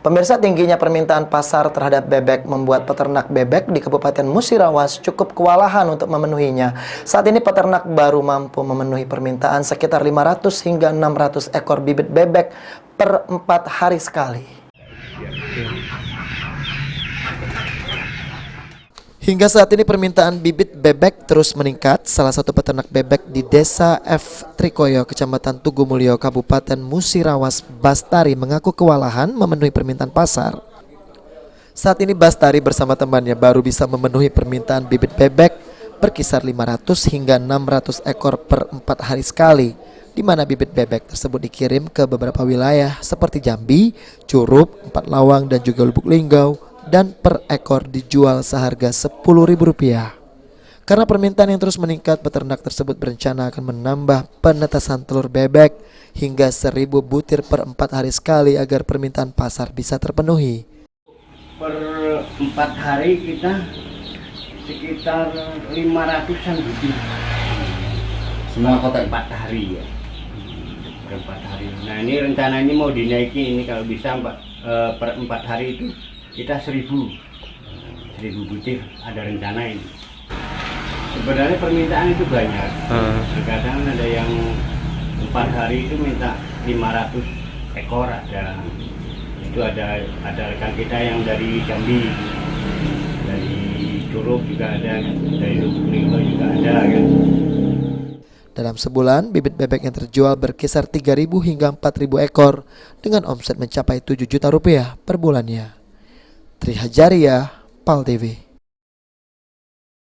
Pemirsa, tingginya permintaan pasar terhadap bebek membuat peternak bebek di Kabupaten Musirawas cukup kewalahan untuk memenuhinya. Saat ini peternak baru mampu memenuhi permintaan sekitar 500 hingga 600 ekor bibit bebek per 4 hari sekali. Hingga saat ini permintaan bibit bebek terus meningkat. Salah satu peternak bebek di Desa F. Trikoyo, Kecamatan Tugumulyo, Kabupaten Musirawas, Bastari, mengaku kewalahan memenuhi permintaan pasar. Saat ini Bastari bersama temannya baru bisa memenuhi permintaan bibit bebek berkisar 500 hingga 600 ekor per 4 hari sekali, di mana bibit bebek tersebut dikirim ke beberapa wilayah seperti Jambi, Curup, Empat Lawang, dan juga Lubuk Linggau, dan per ekor dijual seharga Rp10.000. Karena permintaan yang terus meningkat, peternak tersebut berencana akan menambah penetasan telur bebek hingga 1.000 butir per 4 hari sekali agar permintaan pasar bisa terpenuhi. Per 4 hari kita sekitar 500-an butir. Semua kota 4 hari ya. Per 4 hari. Nah, ini rencana ini mau dinaiki, ini kalau bisa per 4 hari itu kita 1.000 butir, ada rencana ini. Sebenarnya permintaan itu banyak. Kadang ada yang 4 hari itu minta 500 ekor ada. Itu ada rekan kita yang dari Jambi, dari Curup juga ada, dari Lubuk Linggau juga ada kan. Dalam sebulan, bibit bebek yang terjual berkisar 3.000 hingga 4.000 ekor dengan omset mencapai Rp7 juta per bulannya. Tri Hajaria, PAL TV.